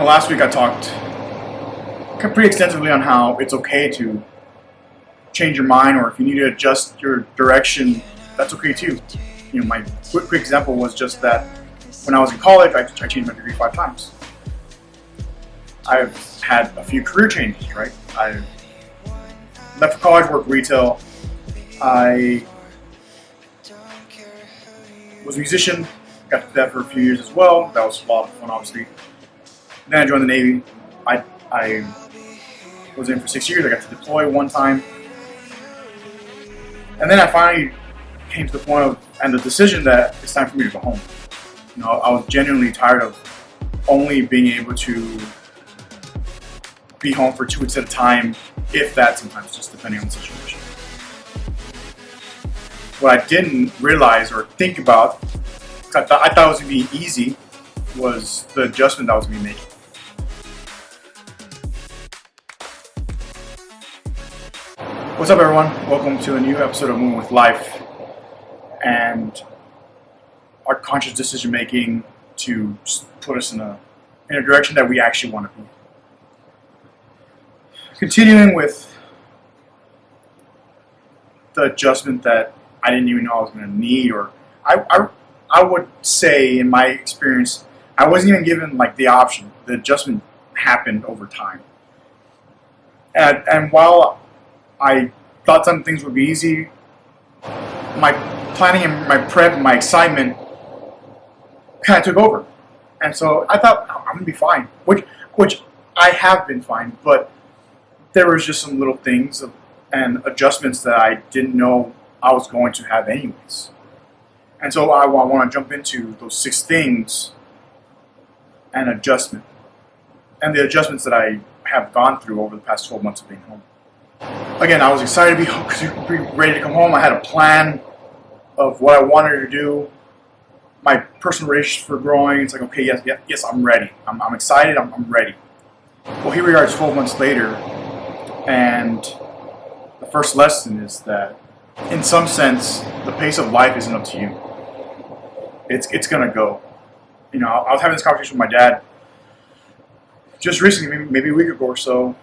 Last week I talked pretty extensively on how it's okay to change your mind, or if you need to adjust your direction, that's okay too. My quick example was just that when I was in college, I changed my degree 5 times. I've had a few career changes, right? I left for college, worked retail. I was a musician, got to do that for a few years as well. That was a lot of fun, obviously. Then I joined the Navy. I was in for 6 years. I got to deploy one time. And then I finally came to the point of, and the decision that it's time for me to go home. I was genuinely tired of only being able to be home for 2 weeks at a time, if that, sometimes, just depending on the situation. What I didn't realize or think about, because I thought it was going to be easy, was the adjustment that I was going to be making. What's up, everyone? Welcome to a new episode of Moving with Life and our conscious decision making to put us in a direction that we actually want to be. Continuing with the adjustment that I didn't even know I was going to need, or I would say, in my experience, I wasn't even given the option. The adjustment happened over time. And while I thought some things would be easy, my planning and my prep and my excitement kind of took over. And so I thought, I'm going to be fine, which I have been fine, but there was just some little things and adjustments that I didn't know I was going to have anyways. And so I want to jump into those 6 things and adjustment, and the adjustments that I have gone through over the past 12 months of being home. Again, I was excited to be ready to come home. I had a plan of what I wanted to do. My personal relationships were growing. It's like, okay, yes, I'm ready. I'm excited. I'm ready. Well, here we are 12 months later, and the first lesson is that, in some sense, the pace of life isn't up to you. It's gonna go. I was having this conversation with my dad just recently, maybe a week ago or so,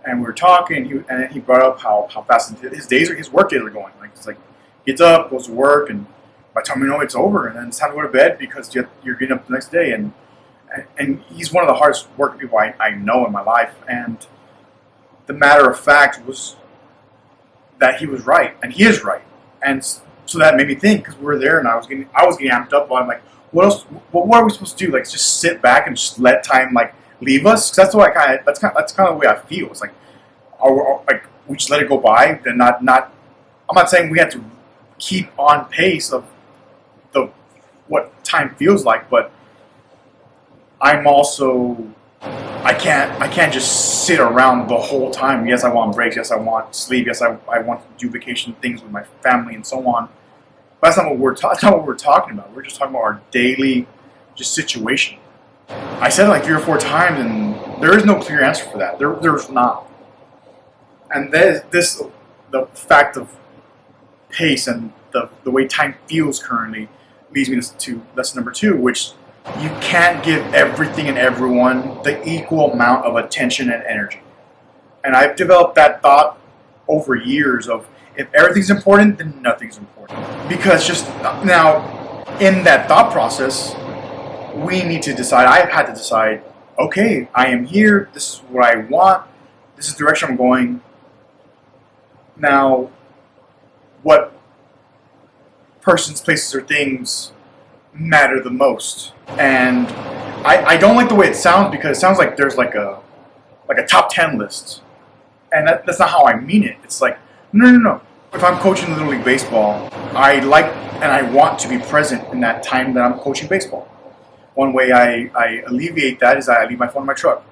and we were talking. And he brought up how fast his work days are going. It's like gets up, goes to work, and by the time it's over, and then it's time to go to bed because you're getting up the next day. And he's one of the hardest working people I know in my life. And the matter of fact was that he was right, and he is right. And so that made me think, because we were there, and I was getting amped up. I'm like, what else? What are we supposed to do? Just sit back and just let time leave us? Because that's what that's kind of the way I feel. It's like, we just let it go by. Then not. I'm not saying we have to keep on pace of what time feels like, but I'm also, I can't just sit around the whole time. Yes, I want breaks. Yes, I want sleep. Yes, I want to do vacation things with my family and so on. But that's not what we're talking about. We're just talking about our daily situation. I said it 3 or 4 times, and there is no clear answer for that. There's not. And the fact of pace and the way time feels currently leads me to lesson number 2, which you can't give everything and everyone the equal amount of attention and energy. And I've developed that thought over years of, if everything's important, then nothing's important. Because just now, in that thought process, we need to decide, I've had to decide, okay, I am here, this is what I want, this is the direction I'm going. Now, what persons, places, or things matter the most? And I don't like the way it sounds, because it sounds like there's a top 10 list, and that's not how I mean it. It's like, no. If I'm coaching Little League Baseball, I like and I want to be present in that time that I'm coaching baseball. One way I alleviate that is I leave my phone in my truck.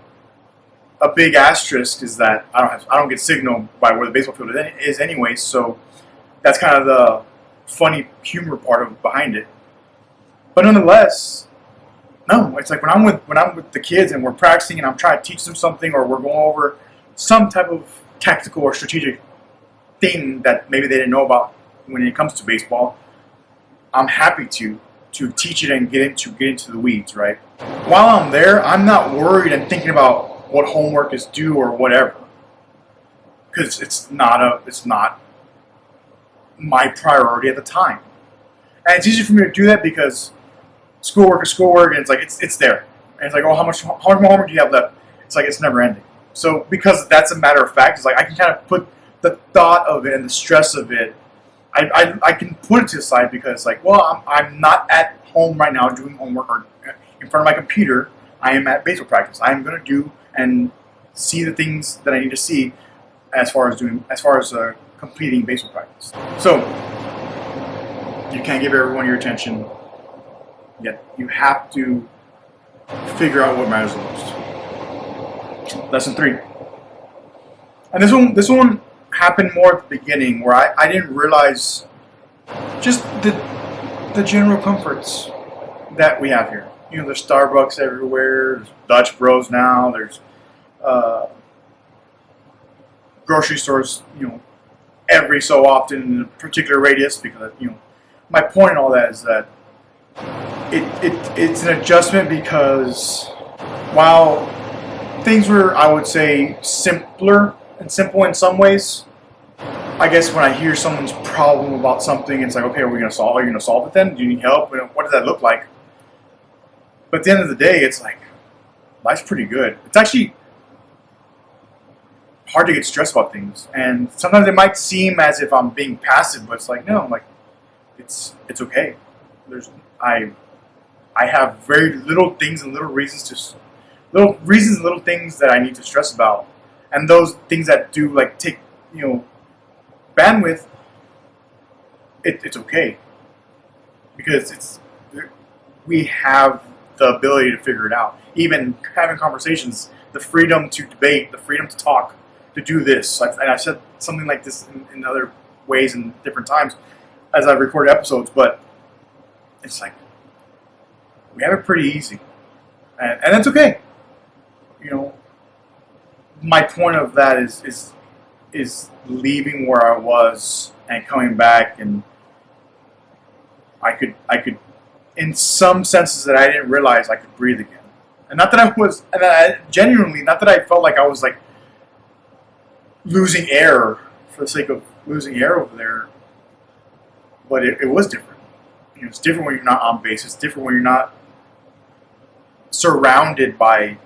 A big asterisk is that I don't get signal by where the baseball field is anyway, so that's kind of the funny humor part behind it. But nonetheless, no, it's like when I'm with the kids and we're practicing and I'm trying to teach them something, or we're going over some type of tactical or strategic thing that maybe they didn't know about when it comes to baseball, I'm happy to to teach it and get into the weeds, right? While I'm there, I'm not worried and thinking about what homework is due or whatever, because it's not my priority at the time. And it's easy for me to do that because schoolwork is schoolwork, and it's there. And it's like, oh, how much more homework do you have left? It's like it's never ending. So because that's a matter of fact, it's like I can kind of put the thought of it and the stress of it, I can put it to the side because like, well, I'm not at home right now doing homework or in front of my computer. I am at baseball practice. I am going to do and see the things that I need to see as far as completing baseball practice. So you can't give everyone your attention, yet you have to figure out what matters the most. Lesson 3. And this one happened more at the beginning, where I didn't realize just the general comforts that we have here. You know, there's Starbucks everywhere, there's Dutch Bros now, there's grocery stores, you know, every so often in a particular radius, because, you know, my point in all that is that it's an adjustment, because while things were, I would say, simple in some ways, I guess when I hear someone's problem about something, it's like, okay, are you going to solve it then? Do you need help? What does that look like? But at the end of the day, it's like, life's pretty good. It's actually hard to get stressed about things. And sometimes it might seem as if I'm being passive, but it's like, no, like, it's okay. I have very little things and little reasons and little things that I need to stress about. And those things that do, like, take, you know, bandwidth, it's okay, because we have the ability to figure it out. Even having conversations, the freedom to debate, the freedom to talk, to do this. And I've said something like this in other ways and different times as I've recorded episodes, but it's like we have it pretty easy, and that's okay. You know, my point of that is leaving where I was and coming back, and I could in some senses that I didn't realize I could breathe again. And not that not that I felt like I was like losing air for the sake of losing air over there, but it was different. You know, it's different when you're not on base. It's different when you're not surrounded by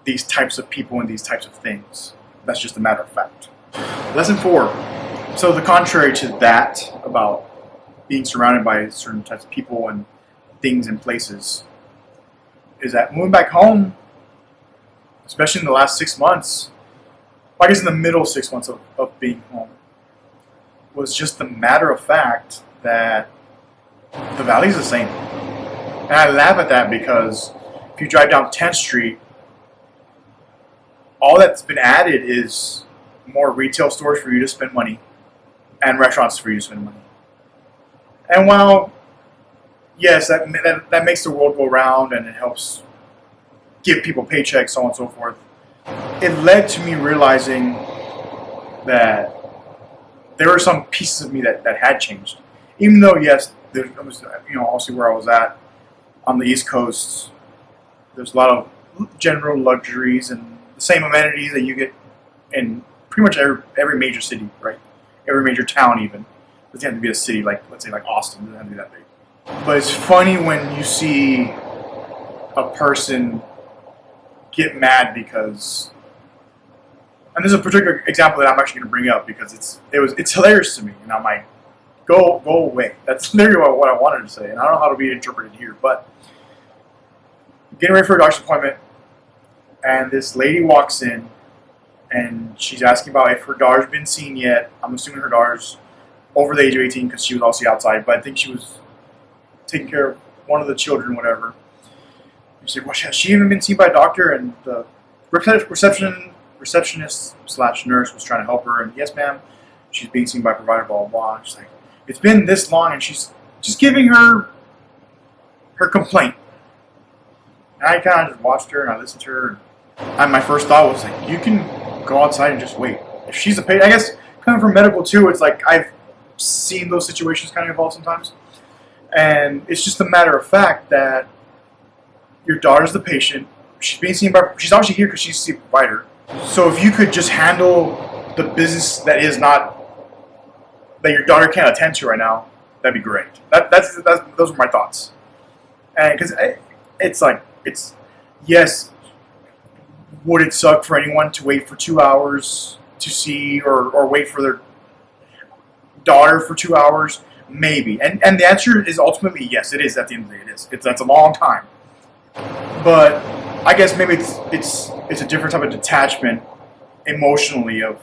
these types of people and these types of things. That's just a matter of fact. Lesson 4. So the contrary to that, about being surrounded by certain types of people and things and places, is that moving back home, especially in the last 6 months, I guess in the middle 6 months of being home, was just the matter of fact that the valley's the same. And I laugh at that because if you drive down 10th Street, all that's been added is more retail stores for you to spend money and restaurants for you to spend money. And while, yes, that makes the world go round and it helps give people paychecks, so on and so forth, it led to me realizing that there were some pieces of me that had changed. Even though, yes, there was, you know, also where I was at on the East Coast, there's a lot of general luxuries and the same amenities that you get in pretty much every major city, right? Every major town, even. It doesn't have to be a city, like, let's say, like Austin. It doesn't have to be that big. But it's funny when you see a person get mad because, and there's a particular example that I'm actually going to bring up because it's hilarious to me, and I'm like, go away. That's literally what I wanted to say, and I don't know how to be interpreted here, but getting ready for a doctor's appointment, and this lady walks in, and she's asking about if her daughter's been seen yet. I'm assuming her daughter's over the age of 18 because she was also outside, but I think she was taking care of one of the children, whatever. She said, well, has she even been seen by a doctor? And the receptionist / nurse was trying to help her, and yes, ma'am, she's being seen by a provider, blah, blah, blah. And she's like, it's been this long, and she's just giving her complaint. And I kind of just watched her, and I listened to her, and my first thought was like, you can go outside and just wait. If she's a patient, I guess coming from medical too, it's like I've seen those situations kind of evolve sometimes. And it's just a matter of fact that your daughter's the patient. She's being seen by. She's obviously here because she's the provider. So if you could just handle the business that is not that your daughter can't attend to right now, that'd be great. That's those are my thoughts. And because it's yes, would it suck for anyone to wait for 2 hours to see or wait for their daughter for 2 hours? Maybe. And the answer is ultimately yes. It is. At the end of the day, it is. That's a long time. But I guess maybe it's a different type of detachment emotionally of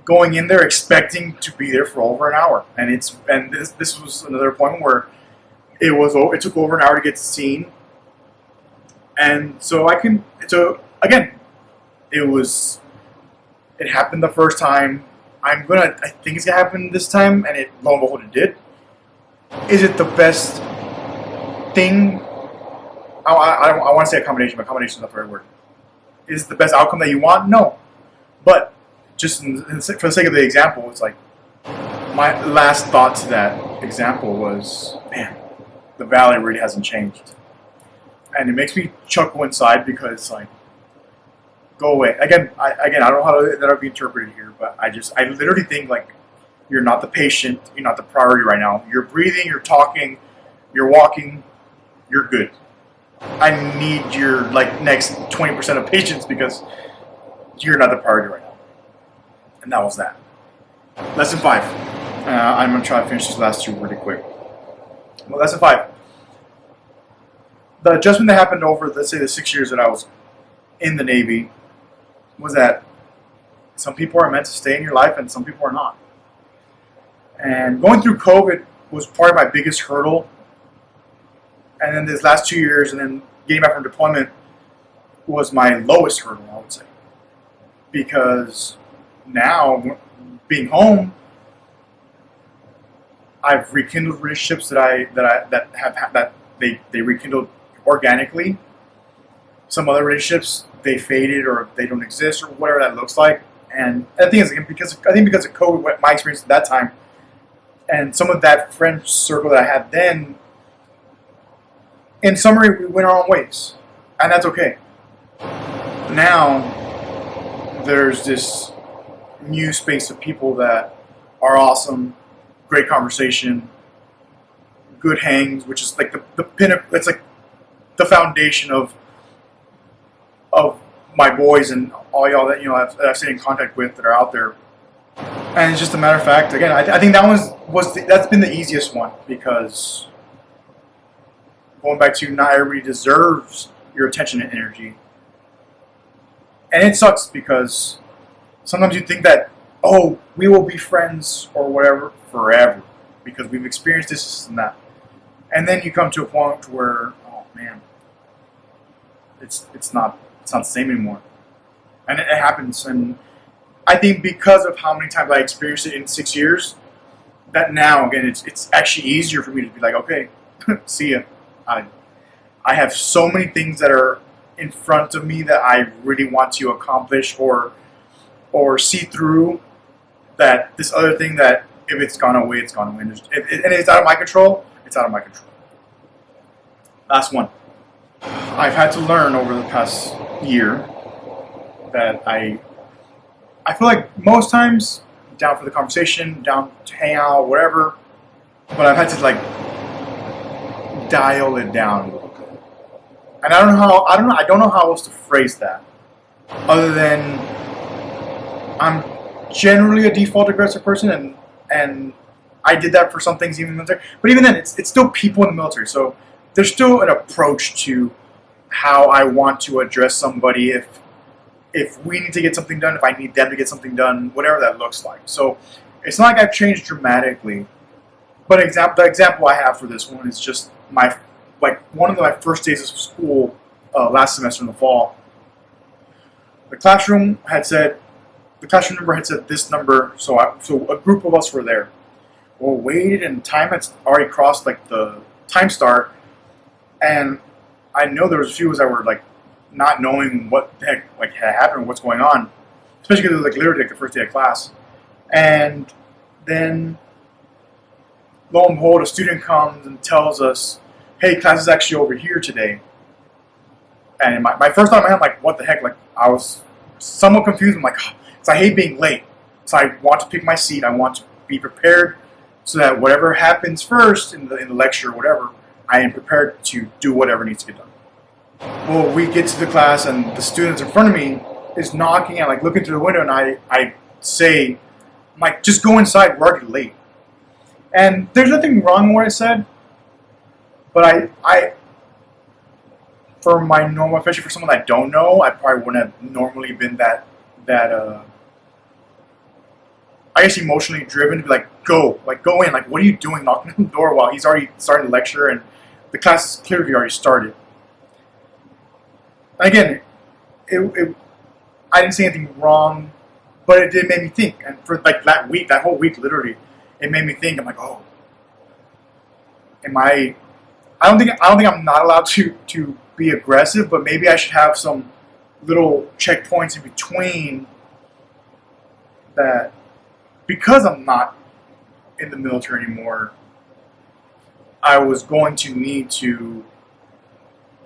going in there expecting to be there for over an hour, and this was another point where it took over an hour to get seen, and so again it happened the first time. I think it's gonna happen this time, and lo and behold it did. Is it the best thing? I want to say accommodation, but accommodation is not the right word. Is it the best outcome that you want? No. But just for the sake of the example, it's like my last thought to that example was, man, the valley really hasn't changed. And it makes me chuckle inside because it's like, go away. Again, I don't know how that'll be interpreted here, but I literally think like, you're not the patient, you're not the priority right now. You're breathing, you're talking, you're walking, you're good. I need your next 20% of patients because you're not the priority right now. And that was that. Lesson 5. I'm going to try to finish these last two really quick. Well, lesson 5. The adjustment that happened over, let's say, the 6 years that I was in the Navy was that some people are meant to stay in your life and some people are not. And going through COVID was probably my biggest hurdle. And then these last 2 years, and then getting back from deployment was my lowest hurdle, I would say. Because now, being home, I've rekindled relationships that they rekindled organically. Some other relationships, they faded or they don't exist or whatever that looks like. And I think because of COVID, my experience at that time, and some of that friend circle that I had then, in summary, we went our own ways, and that's okay. Now, there's this new space of people that are awesome, great conversation, good hangs, which is like the pinnacle. It's like the foundation of my boys and all y'all that I've stayed in contact with that are out there. And it's just a matter of fact. Again, I think that that's been the easiest one because going back to not everybody deserves your attention and energy. And it sucks because sometimes you think that, oh, we will be friends or whatever forever because we've experienced this and that. And then you come to a point where, oh man, it's not the same anymore. And it happens. And I think because of how many times I experienced it in 6 years, that now again it's actually easier for me to be like, okay, see ya. I have so many things that are in front of me that I really want to accomplish or see through, that this other thing that if it's gone away, it's gone away. And it's out of my control, it's out of my control. Last one. I've had to learn over the past year that I feel like most times down for the conversation, down to hang out, whatever, but I've had to dial it down a little bit. And I don't know how else to phrase that other than I'm generally a default aggressive person, and I did that for some things even in the military. But even then, it's still people in the military, so there's still an approach to how I want to address somebody if we need to get something done, if I need them to get something done, whatever that looks like. So it's not like I've changed dramatically. But the example I have for this one is just one of my first days of school last semester in the fall. The classroom number had said this number, so a group of us were there. Well, waited, and time had already crossed the time start, and I know there was a few of us that were not knowing what the heck had happened, what's going on, especially because it was literally the first day of class. And then lo and behold, a student comes and tells us, hey, class is actually over here today. And my first thought in my head, I'm like, what the heck? Like, I was somewhat confused. I'm like, because I hate being late. So I want to pick my seat. I want to be prepared so that whatever happens first in the lecture or whatever, I am prepared to do whatever needs to get done. Well, we get to the class and the students in front of me is knocking and like looking through the window, and I say, I'm like, just go inside, we're already late. And there's nothing wrong with what I said, but I for my normal, especially for someone that I don't know, I probably wouldn't have normally been that I guess emotionally driven to be like, go in, like what are you doing knocking on the door while he's already starting the lecture and the class is clearly already started. And again, I didn't say anything wrong, but it did make me think. And for like that whole week, literally, it made me think. I'm like, oh, am I? I don't think I'm not allowed to be aggressive, but maybe I should have some little checkpoints in between that, because I'm not in the military anymore. I was going to need to,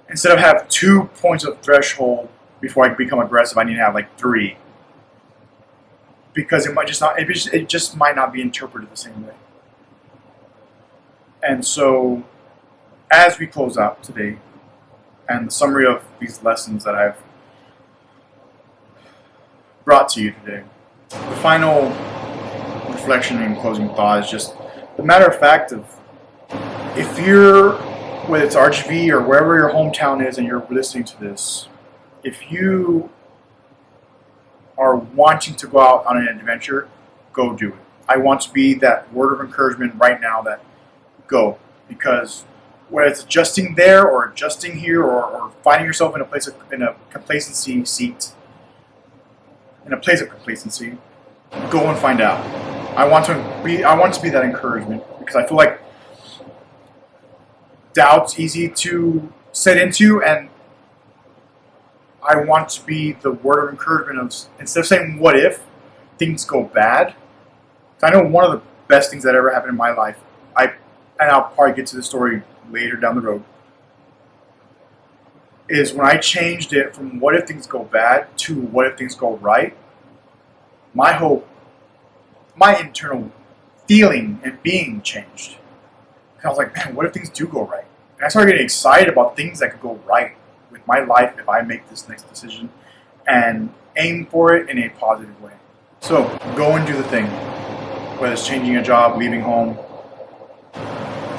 instead of have 2 points of threshold before I become aggressive, I need to have like 3, because it might just not. It just might not be interpreted the same way. And so, as we close out today, and the summary of these lessons that I've brought to you today, the final reflection and closing thought is just the matter of fact of, if you're, whether it's RGV or wherever your hometown is and you're listening to this, if you are wanting to go out on an adventure, go do it. I want to be that word of encouragement right now that go, because whether it's adjusting there or adjusting here or finding yourself in a place in a complacency seat, in a place of complacency, go and find out. I want to be that encouragement, because I feel like doubt's easy to set into, and I want to be the word of encouragement of, instead of saying what if things go bad. I know one of the best things that ever happened in my life, and I'll probably get to the story later down the road, is when I changed it from what if things go bad to what if things go right. My internal feeling and being changed. I was like, man, what if things do go right? And I started getting excited about things that could go right with my life if I make this next decision and aim for it in a positive way. So go and do the thing, whether it's changing a job, leaving home,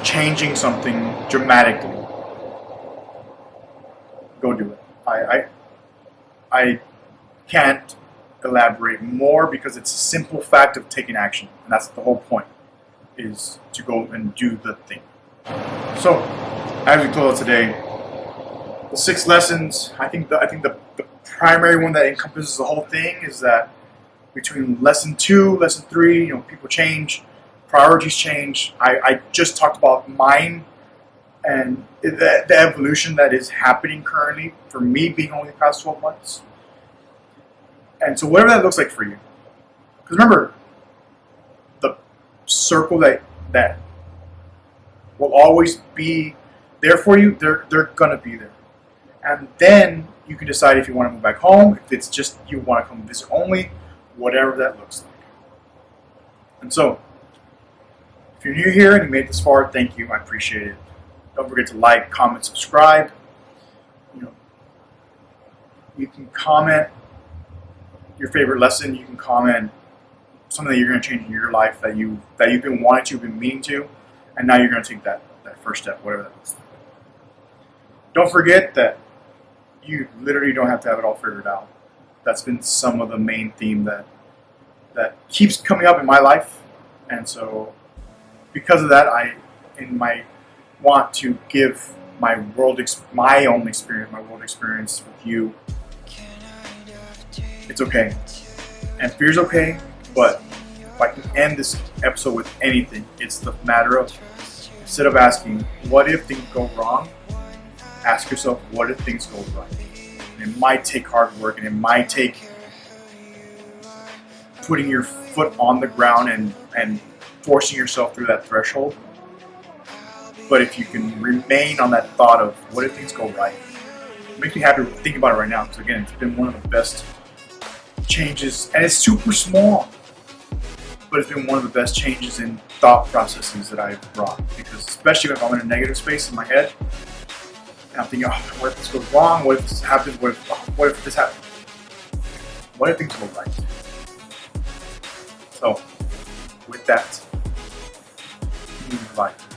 changing something dramatically. Go do it. I can't elaborate more, because it's a simple fact of taking action, and that's the whole point, is to go and do the thing. So, as we close out today, the 6 lessons, I think the primary one that encompasses the whole thing is that between lesson 2, lesson 3, people change, priorities change. I just talked about mine and the evolution that is happening currently for me, being only the past 12 months. And so whatever that looks like for you. Because remember, the circle that will always be there for you, they're going to be there. And then you can decide if you want to move back home, if it's just you want to come visit only, whatever that looks like. And so, if you're new here and you made this far, thank you. I appreciate it. Don't forget to like, comment, subscribe. You can comment your favorite lesson. You can comment something that you're going to change in your life that you've been wanting to, been meaning to, and now you're going to take that first step, whatever that looks like. Don't forget that you literally don't have to have it all figured out. That's been some of the main theme that keeps coming up in my life, and so because of that, I want to give my world experience with you. It's okay, and fear's okay, but if I can end this episode with anything, it's the matter of, instead of asking what if things go wrong, ask yourself what if things go right. And it might take hard work, and it might take putting your foot on the ground and forcing yourself through that threshold, But if you can remain on that thought of what if things go right, it makes me happy thinking about it right now. Because again, it's been one of the best changes, and it's super small, but it's been one of the best changes in thought processes that I've brought. Because especially if I'm in a negative space in my head, and I'm thinking, oh, what if this goes wrong? What if this happens? What if this happens? What if things go right? So, with that, life.